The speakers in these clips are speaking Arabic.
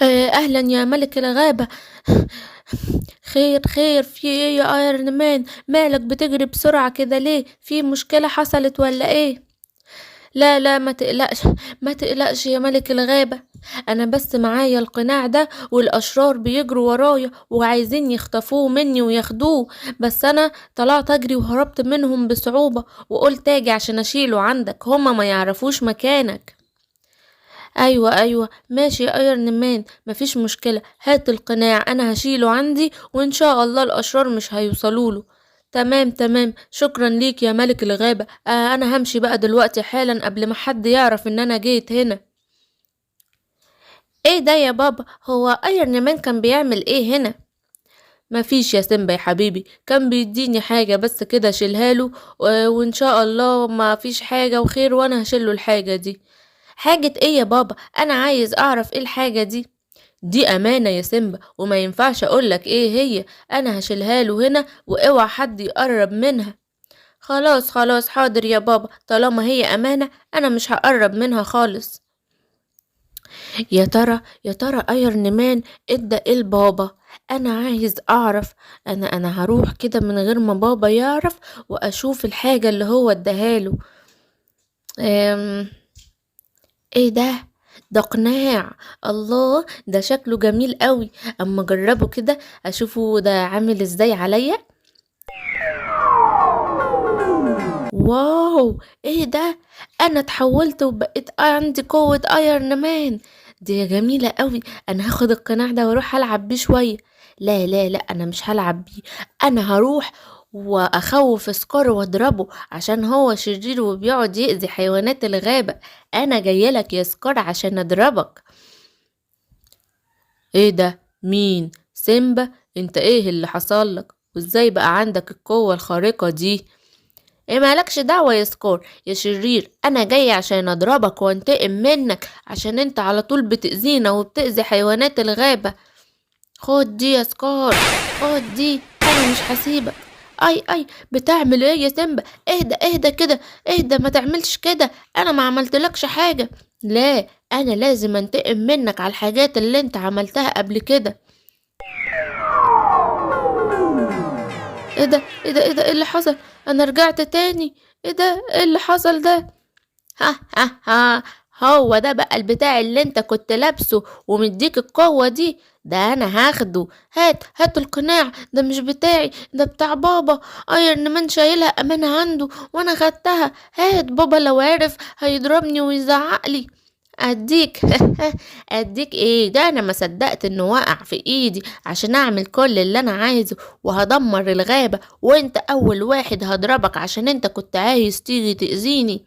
اهلا يا ملك الغابة. خير خير، في ايه يا ايرون مان؟ مالك بتجري بسرعة كده ليه؟ في مشكلة حصلت ولا ايه؟ لا لا، ما تقلقش. ما تقلقش يا ملك الغابة. انا بس معايا القناع ده، والاشرار بيجروا ورايا وعايزين يخطفوه مني وياخدوه. بس انا طلعت اجري وهربت منهم بصعوبة، وقلت اجي عشان اشيله عندك، هما ما يعرفوش مكانك. ايوه ايوه ماشي يا ايرون مان، مفيش مشكلة، هات القناع انا هشيله عندي وان شاء الله الاشرار مش هيوصلوله. تمام تمام، شكرا ليك يا ملك الغابة. انا همشي بقى دلوقتي حالا قبل ما حد يعرف ان انا جيت هنا. ايه ده يا بابا؟ هو ايرون مان كان بيعمل ايه هنا؟ مفيش يا سيمبا يا حبيبي، كان بيديني حاجة بس كده شيلها له. وان شاء الله ما فيش حاجة وخير، وانا هشيله الحاجة دي. حاجة ايه يا بابا؟ انا عايز اعرف ايه الحاجة دي. دي امانة يا سيمبا وما ينفعش اقولك ايه هي. انا هشيلها له هنا واوعى حد يقرب منها. خلاص خلاص حاضر يا بابا، طالما هي امانة انا مش هقرب منها خالص. يا ترى ايرون مان ادى ايه لبابا؟ انا عايز اعرف. انا هروح كده من غير ما بابا يعرف واشوف الحاجة اللي هو اداهاله. أم... ايه ده؟ ده قناع. الله، ده شكله جميل قوي. اما اجربه كده اشوفه ده عامل ازاي عليا. واو، ايه ده؟ انا اتحولت وبقيت عندي قوة ايرون مان. دي جميلة قوي. انا هاخد القناع ده واروح العب بيه شوية. لا لا لا، انا مش هلعب بيه. انا هروح واخوف سكار واضربه عشان هو شرير وبيقعد يأذي حيوانات الغابة. انا جايلك يا سكار عشان اضربك. ايه ده؟ مين سيمبا؟ انت ايه اللي حصل لك وازاي بقى عندك القوة الخارقة دي؟ ايه مالكش دعوة يا سكور يا شرير، انا جاي عشان اضربك وانتقم منك عشان انت على طول بتأذينا وبتأذي حيوانات الغابة. خد دي يا سكور، خد دي، انا مش هسيبك. اي اي، بتعمل ايه يا سيمبا؟ اهدى اهدى كده، اهدى ما تعملش كده، انا ما عملتلكش حاجة. لا، انا لازم انتقم منك على الحاجات اللي انت عملتها قبل كده. ايه ده ايه ده ايه ده، ايه اللي حصل؟ انا رجعت تاني. ايه ده؟ ايه اللي حصل ده؟ ها ها ها، هو ده بقى البتاع اللي انت كنت لابسه ومديك القوة دي؟ ده انا هاخده. هات هات القناع ده، مش بتاعي، ده بتاع بابا. ايرون مان شايلها امانة عنده وانا خدتها. هات، بابا لو عرف هيضربني ويزعقلي. اديك. اديك ايه ده؟ انا ما صدقت انه وقع في ايدي عشان اعمل كل اللي انا عايزه وهدمر الغابة، وانت اول واحد هضربك عشان انت كنت عايز تيجي تأذيني.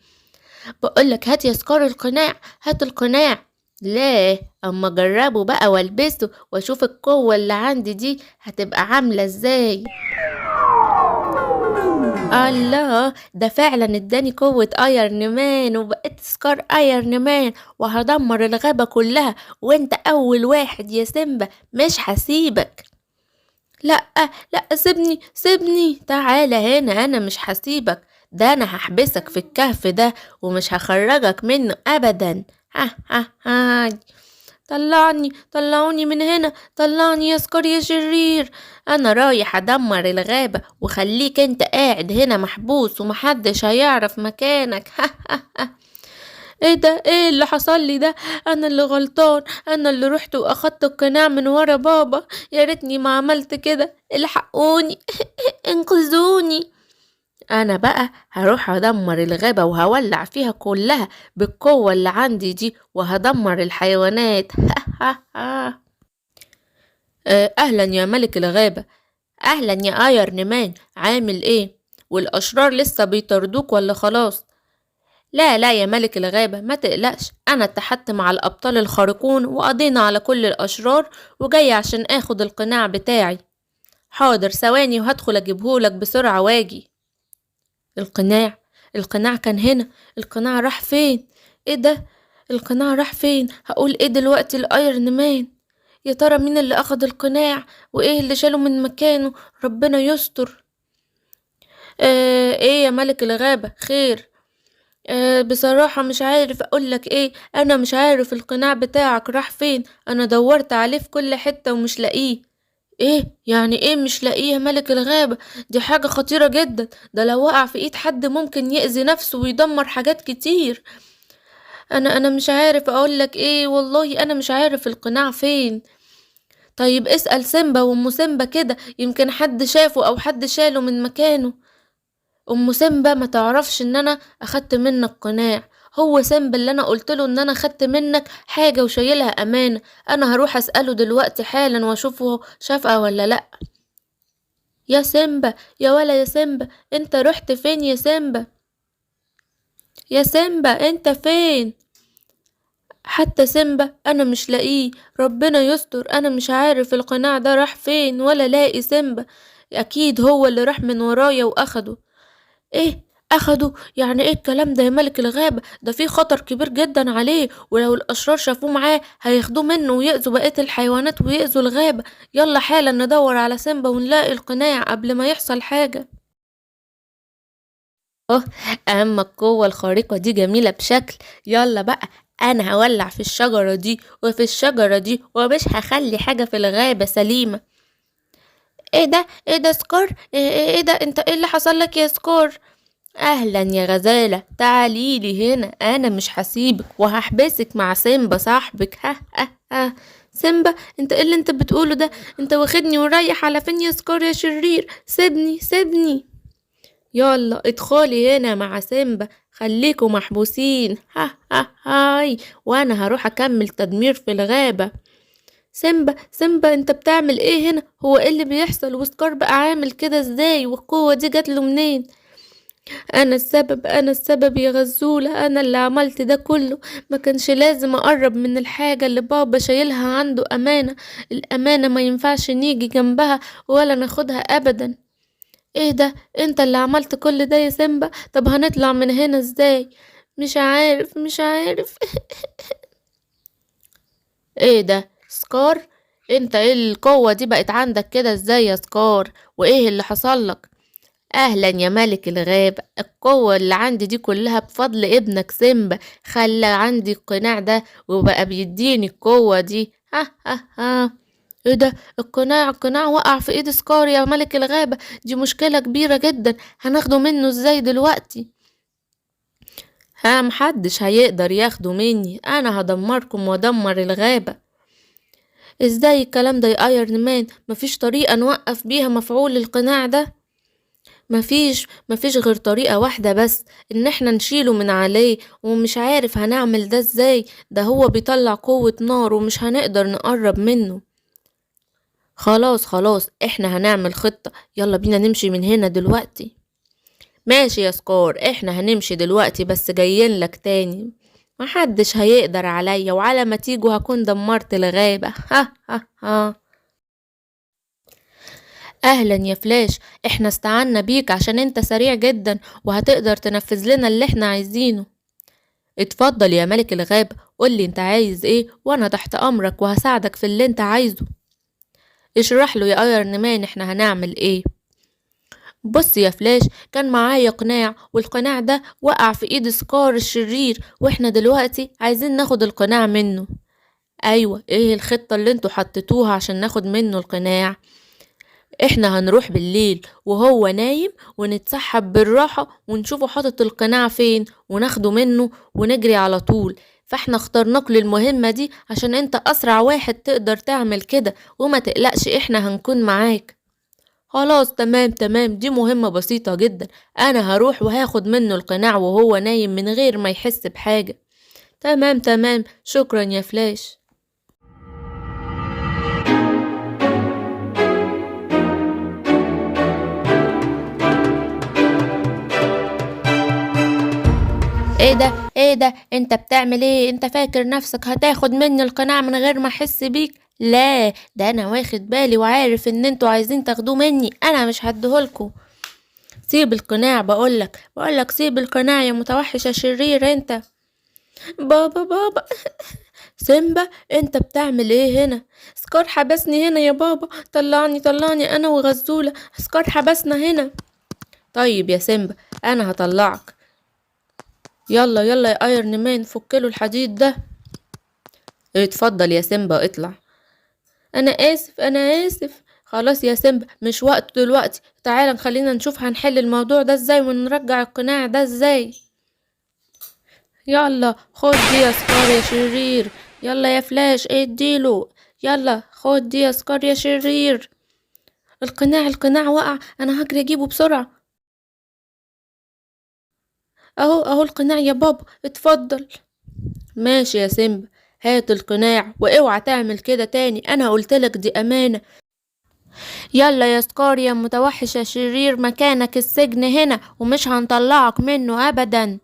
بقولك هات يا سكار القناع، هات القناع. لا، اما اجربه بقى والبسه واشوف القوة اللي عندي دي هتبقى عاملة ازاي. الله، ده فعلا اداني قوة ايرون مان وبقيت سكار ايرون مان وهدمر الغابة كلها، وانت اول واحد يا سيمبا، مش هسيبك. لا لا، سيبني سيبني، تعالى هنا، انا مش هسيبك. ده انا هحبسك في الكهف ده ومش هخرجك منه ابدا. ها ها ها. طلعني، طلعوني من هنا، طلعني يا سكر يا شرير. انا رايح ادمر الغابة وخليك انت قاعد هنا محبوس ومحدش هيعرف مكانك. ها ها ها. ايه ده؟ ايه اللي حصل لي ده؟ انا اللي غلطان، انا اللي رحت واخدت القناع من ورا بابا. يا ريتني ما عملت كده، الحقوني. انقذوني. انا بقى هروح ادمر الغابة وهولع فيها كلها بالقوة اللي عندي دي وهدمر الحيوانات. اهلا يا ملك الغابة. اهلا يا ايرون مان، عامل ايه؟ والاشرار لسه بيطاردوك ولا خلاص؟ لا لا يا ملك الغابة، ما تقلقش، أنا اتحدت مع الأبطال الخارقون وقضينا على كل الأشرار وجاي عشان آخد القناع بتاعي. حاضر، ثواني وهدخل أجيبهولك بسرعة واجي. القناع؟ القناع كان هنا، القناع راح فين؟ ايه ده؟ القناع راح فين؟ هقول ايه دلوقتي الأيرون مان؟ يا ترى مين اللي أخد القناع وايه اللي شاله من مكانه؟ ربنا يستر. ايه يا ملك الغابة، خير؟ بصراحة مش عارف اقولك ايه، انا مش عارف القناع بتاعك راح فين، انا دورت عليه في كل حتة ومش لاقيه. ايه يعني ايه مش لاقيه يا ملك الغابة؟ دي حاجة خطيرة جدا، ده لو وقع في ايد حد ممكن يأذي نفسه ويدمر حاجات كتير. انا مش عارف اقولك ايه، والله انا مش عارف القناع فين. طيب اسأل سيمبا وام سيمبا كده، يمكن حد شافه او حد شاله من مكانه. ام سيمبا ما تعرفش ان انا اخدت منك قناع، هو سيمبا اللي انا قلت له ان انا خدت منك حاجة وشايلها امانة. انا هروح اسأله دلوقتي حالا واشوفه شافها ولا لا. يا سيمبا، يا ولا يا سيمبا، انت رحت فين يا سيمبا؟ يا سيمبا انت فين؟ حتى سيمبا انا مش لاقيه، ربنا يستر، انا مش عارف القناع ده راح فين ولا لاقي سيمبا. اكيد هو اللي راح من ورايا واخده. ايه اخده؟ يعني ايه الكلام ده يا ملك الغابة؟ ده في خطر كبير جدا عليه، ولو الاشرار شافوه معاه هياخدوه منه ويأذوا بقية الحيوانات ويأذوا الغابة. يلا حالا ندور على سيمبا ونلاقي القناع قبل ما يحصل حاجة. اه، اما القوة الخارقة دي جميلة بشكل. يلا بقى، انا هولع في الشجرة دي وفي الشجرة دي ومش هخلي حاجة في الغابة سليمة. ايه ده؟ ايه ده سكار؟ ايه ده؟ انت ايه اللي حصل لك يا سكار؟ اهلا يا غزالة، تعالي لي هنا، انا مش هسيبك وهحبسك مع سيمبا صاحبك. ها ها ها. سيمبا، انت ايه اللي انت بتقوله ده؟ انت واخدني ورايح على فين يا سكار يا شرير؟ سيبني سيبني. يلا ادخلي هنا مع سيمبا، خليكوا محبوسين. ها ها هاي، وانا هروح اكمل تدمير في الغابة. سيمبا سيمبا، انت بتعمل ايه هنا؟ هو ايه اللي بيحصل؟ وسكار بقى عامل كده ازاي؟ والقوة دي جاتله منين؟ انا السبب يا غزولة، انا اللي عملت ده كله. ما كانش لازم اقرب من الحاجة اللي بابا شايلها عنده امانة. الامانة ما ينفعش نيجي جنبها ولا ناخدها ابدا. ايه ده؟ انت اللي عملت كل ده يا سيمبا؟ طب هنطلع من هنا ازاي؟ مش عارف. ايه ده سكار؟ انت ايه القوة دي بقت عندك كده ازاي يا سكار؟ وايه اللي حصل لك؟ اهلا يا ملك الغاب، القوة اللي عندي دي كلها بفضل ابنك سيمبا، خلى عندي القناع ده وبقى بيديني القوة دي. ها ها ها. ايه ده؟ القناع وقع في ايد سكار يا ملك الغابة، دي مشكلة كبيرة جدا، هناخده منه ازاي دلوقتي؟ ها، محدش هيقدر ياخده مني، انا هدمركم وادمر الغابة. ازاي الكلام ده يا ايرون مان؟ مفيش طريقة نوقف بيها مفعول القناع ده؟ مفيش غير طريقة واحدة بس، ان احنا نشيله من عليه، ومش عارف هنعمل ده ازاي، ده هو بيطلع قوة نار ومش هنقدر نقرب منه. خلاص احنا هنعمل خطة، يلا بينا نمشي من هنا دلوقتي. ماشي يا سكار، احنا هنمشي دلوقتي بس جايين لك تاني. محدش هيقدر عليا، وعلى ما تيجوا هكون دمرت الغابة. ها ها ها. اهلا يا فلاش، احنا استعنا بيك عشان انت سريع جدا وهتقدر تنفذ لنا اللي احنا عايزينه. اتفضل يا ملك الغابة، قولي انت عايز ايه وانا تحت امرك وهساعدك في اللي انت عايزه. اشرح له يا ايرون مان احنا هنعمل ايه. بص يا فلاش، كان معايا قناع، والقناع ده وقع في ايد سكار الشرير، واحنا دلوقتي عايزين ناخد القناع منه. ايوه، ايه الخطة اللي انتوا حطيتوها عشان ناخد منه القناع؟ احنا هنروح بالليل وهو نايم ونتسحب بالراحة ونشوفه حاطط القناع فين وناخده منه ونجري على طول. فاحنا اخترناك للمهمة دي عشان انت اسرع واحد تقدر تعمل كده، وما تقلقش احنا هنكون معاك. خلاص تمام، دي مهمة بسيطة جدا، انا هروح وهاخد منه القناع وهو نايم من غير ما يحس بحاجة. تمام، شكرا يا فلاش. ايه ده انت بتعمل ايه؟ انت فاكر نفسك هتاخد مني القناع من غير ما احس بيك؟ لا، ده انا واخد بالي وعارف ان انتوا عايزين تاخدوه مني، انا مش هديهولكوا. سيب القناع، بقولك سيب القناع يا متوحش يا شرير انت. بابا. سيمبا، انت بتعمل ايه هنا؟ سكار حبسني هنا يا بابا، طلعني انا وغزولة، سكار حبسنا هنا. طيب يا سيمبا، انا هطلعك. يلا يلا يا ايرن مان، فكله الحديد ده. اتفضل يا سيمبا اطلع. انا اسف انا اسف. خلاص يا سيمبا مش وقت دلوقتي، تعالى خلينا نشوف هنحل الموضوع ده ازاي ونرجع القناع ده ازاي. يلا خد دي يا سكار يا شرير. يلا يا فلاش اديله. يلا خد دي يا سكار يا شرير. القناع وقع، انا هجري اجيبه بسرعة. اهو القناع يا بابا، اتفضل. ماشي يا سيمبا، هات القناع واوعى تعمل كده تاني، انا قلتلك دي امانة. يلا يا سكار يا متوحش يا شرير، مكانك السجن هنا ومش هنطلعك منه ابدا.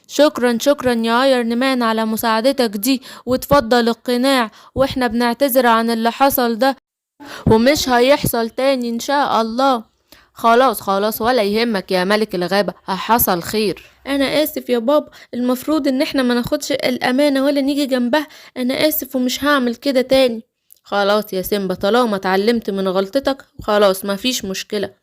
شكرا يا ايرن مان على مساعدتك دي، وتفضل القناع، واحنا بنعتذر عن اللي حصل ده ومش هيحصل تاني ان شاء الله. خلاص ولا يهمك يا ملك الغابة، حصل خير. انا اسف يا بابا، المفروض ان احنا ما ناخدش الامانة ولا نيجي جنبها. انا اسف ومش هعمل كده تاني. خلاص يا سيمبا، طالما اتعلمت من غلطتك خلاص مفيش مشكلة.